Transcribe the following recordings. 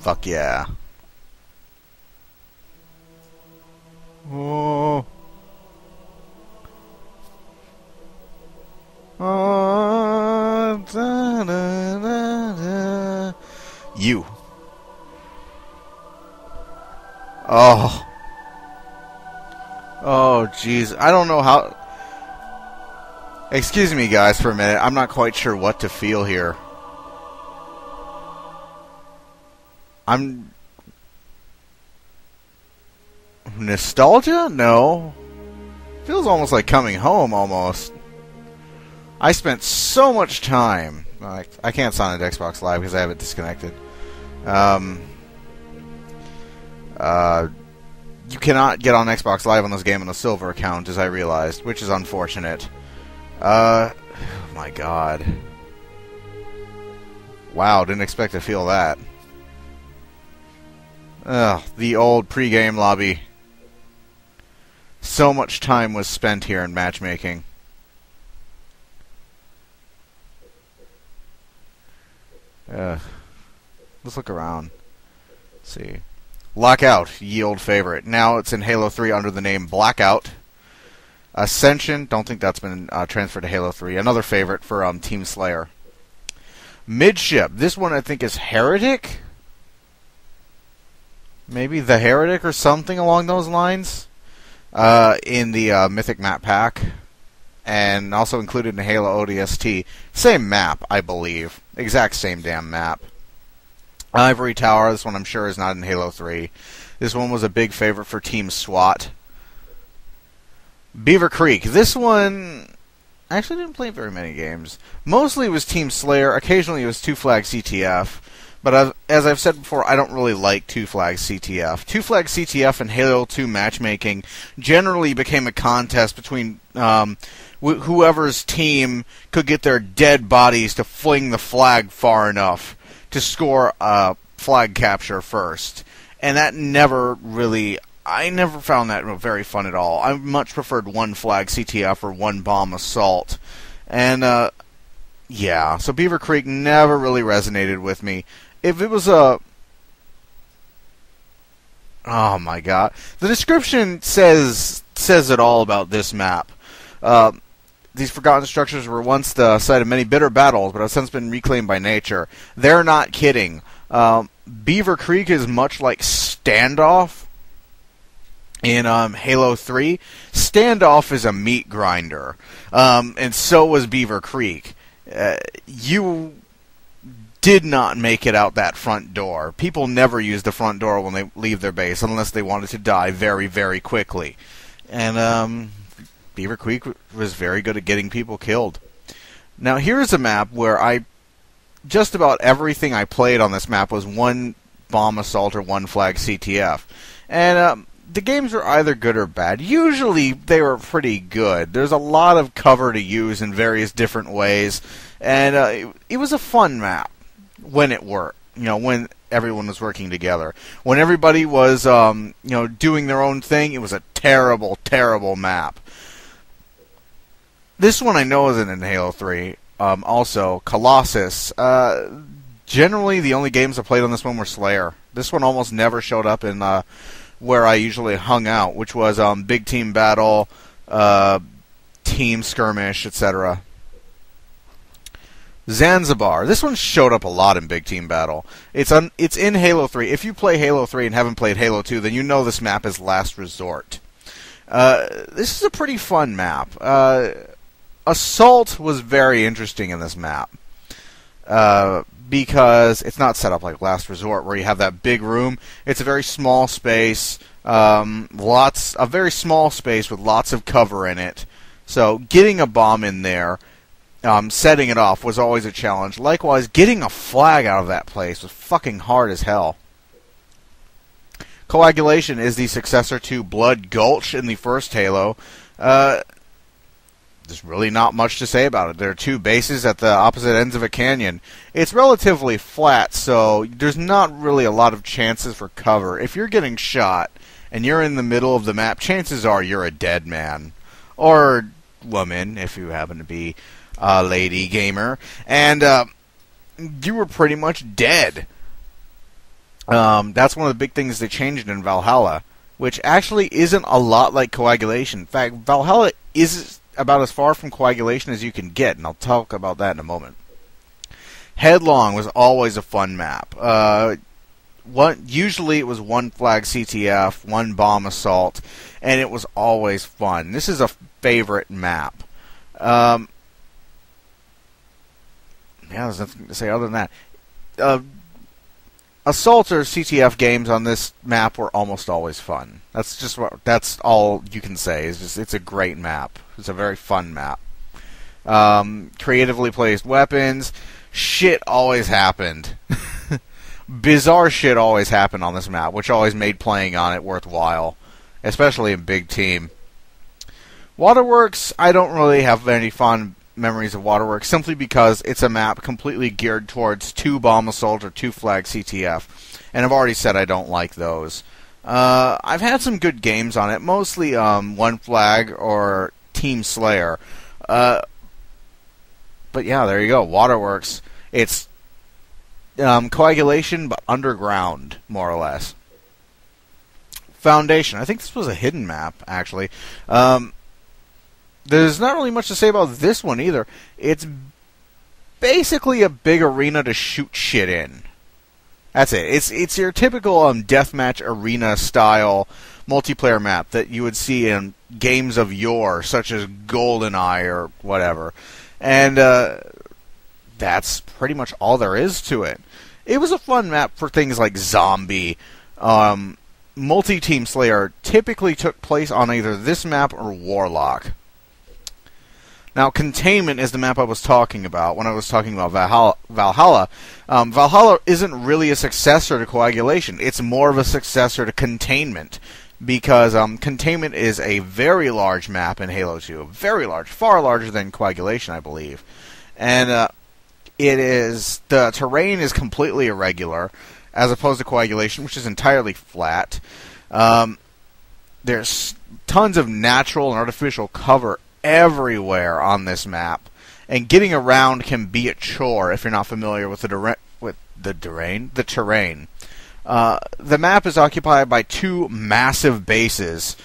Fuck yeah. Oh. Oh, da, da, da, da. You. Oh. Oh, jeez. I don't know how... Excuse me, guys, for a minute. I'm not quite sure what to feel here. I'm... Nostalgia? No. Feels almost like coming home, almost. I spent so much time... I can't sign into Xbox Live because I have it disconnected. You cannot get on Xbox Live on this game on a silver account, as I realized, which is unfortunate. Oh my god. Wow, didn't expect to feel that. Ugh, the old pre-game lobby. So much time was spent here in matchmaking. Let's look around. Let's see. Lockout, ye old favorite. Now it's in Halo 3 under the name Blackout. Ascension, don't think that's been transferred to Halo 3. Another favorite for Team Slayer. Midship, this one I think is Heretic? Maybe the Heretic or something along those lines. In the Mythic Map Pack. And also included in Halo ODST. Same map, I believe. Exact same damn map. Ivory Tower, this one I'm sure is not in Halo 3. This one was a big favorite for Team SWAT. Beaver Creek, this one... I actually didn't play very many games. Mostly it was Team Slayer, occasionally it was Two Flag CTF. But as I've said before, I don't really like Two Flag CTF. Two Flag CTF and Halo 2 matchmaking generally became a contest between whoever's team could get their dead bodies to fling the flag far enough to score a flag capture first. And that never really... I never found that very fun at all. I much preferred one flag CTF or one bomb assault. And, yeah. So Beaver Creek never really resonated with me. If it was a... Oh my god. The description says it all about this map. These forgotten structures were once the site of many bitter battles, but have since been reclaimed by nature. They're not kidding. Beaver Creek is much like Standoff in Halo 3. Standoff is a meat grinder, and so was Beaver Creek. You did not make it out that front door. People never use the front door when they leave their base, unless they wanted to die very, very quickly. And Beaver Creek was very good at getting people killed. Now here's a map where just about everything I played on this map was one bomb assault or one flag CTF. And the games were either good or bad. Usually they were pretty good. There's a lot of cover to use in various different ways. And it was a fun map when it worked. You know, when everyone was working together. When everybody was, doing their own thing, it was a terrible, terrible map. This one I know isn't in Halo 3. Also, Colossus. Generally, the only games I played on this one were Slayer. This one almost never showed up in where I usually hung out, which was Big Team Battle, Team Skirmish, etc. Zanzibar. This one showed up a lot in Big Team Battle. It's in Halo 3. If you play Halo 3 and haven't played Halo 2, then you know this map is Last Resort. This is a pretty fun map. Assault was very interesting in this map. Because it's not set up like Last Resort, where you have that big room. It's a very small space, a very small space with lots of cover in it. So getting a bomb in there, setting it off was always a challenge. Likewise, getting a flag out of that place was fucking hard as hell. Coagulation is the successor to Blood Gulch in the first Halo. There's really not much to say about it. There are two bases at the opposite ends of a canyon. It's relatively flat, so there's not really a lot of chances for cover. If you're getting shot and you're in the middle of the map, chances are you're a dead man. Or woman, if you happen to be a lady gamer. And you were pretty much dead. That's one of the big things they changed in Valhalla, which actually isn't a lot like Coagulation. In fact, Valhalla is about as far from Coagulation as you can get, and I'll talk about that in a moment. Headlong was always a fun map. Usually it was one flag CTF, one bomb assault, and it was always fun. This is a favorite map. Yeah, there's nothing to say other than that. Assault or CTF games on this map were almost always fun. That's all you can say. It's a great map. It's a very fun map. Creatively placed weapons. Shit always happened. Bizarre shit always happened on this map, which always made playing on it worthwhile, especially in big team. Waterworks, I don't really have any fond memories of Waterworks, simply because it's a map completely geared towards 2 bomb assault or 2 flag CTF, and I've already said I don't like those. I've had some good games on it, mostly 1 flag or Team Slayer. But yeah, there you go, Waterworks. It's Coagulation, but underground, more or less. Foundation. I think this was a hidden map, actually. There's not really much to say about this one, either. It's basically a big arena to shoot shit in. That's it. It's your typical deathmatch arena-style multiplayer map that you would see in games of yore, such as GoldenEye or whatever. And that's pretty much all there is to it. It was a fun map for things like Zombie. Multi-Team Slayer typically took place on either this map or Warlock. Now, Containment is the map I was talking about when I was talking about Valhalla. Valhalla isn't really a successor to Coagulation. It's more of a successor to Containment, because Containment is a very large map in Halo 2. Very large. Far larger than Coagulation, I believe. And the terrain is completely irregular, as opposed to Coagulation, which is entirely flat. There's tons of natural and artificial cover everywhere on this map, and getting around can be a chore if you're not familiar with the terrain. The map is occupied by 2 massive bases,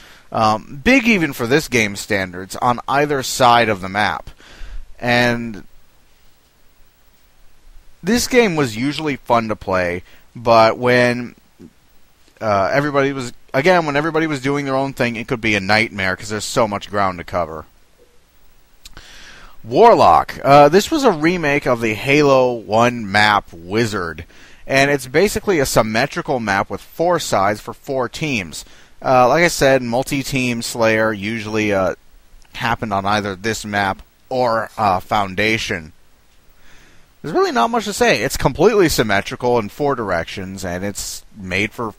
big even for this game's standards, on either side of the map. And this game was usually fun to play, but when everybody was doing their own thing, it could be a nightmare because there's so much ground to cover. Warlock. This was a remake of the Halo 1 map Wizard, and it's basically a symmetrical map with 4 sides for 4 teams. Like I said, multi-team Slayer usually happened on either this map or Foundation. There's really not much to say. It's completely symmetrical in 4 directions, and it's made for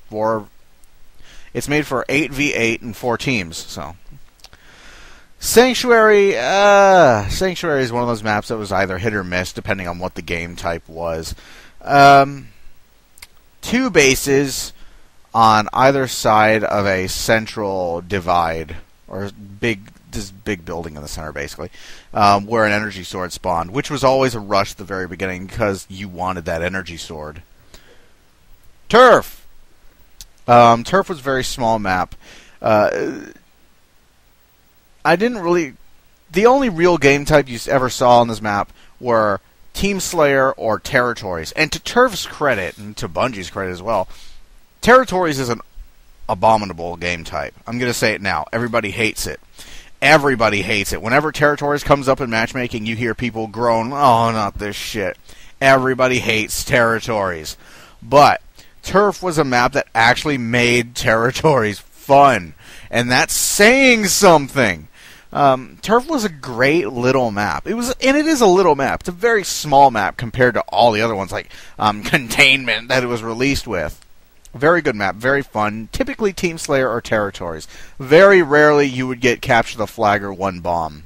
8v8 and 4 teams. So, Sanctuary is one of those maps that was either hit or miss, depending on what the game type was. 2 bases on either side of a central divide, or this big building in the center, basically, where an energy sword spawned, which was always a rush at the very beginning because you wanted that energy sword. Turf. Turf was a very small map. The only real game type you ever saw on this map were Team Slayer or Territories. And to Turf's credit, and to Bungie's credit as well, Territories is an abominable game type. I'm going to say it now. Everybody hates it. Everybody hates it. Whenever Territories comes up in matchmaking, you hear people groan, "Oh, not this shit." Everybody hates Territories. But Turf was a map that actually made Territories fun. And that's saying something. Turf was a great little map. It is a little map. It's a very small map compared to all the other ones, like Containment that it was released with. Very good map, very fun. Typically Team Slayer or Territories. Very rarely you would get Capture the Flag or 1 bomb.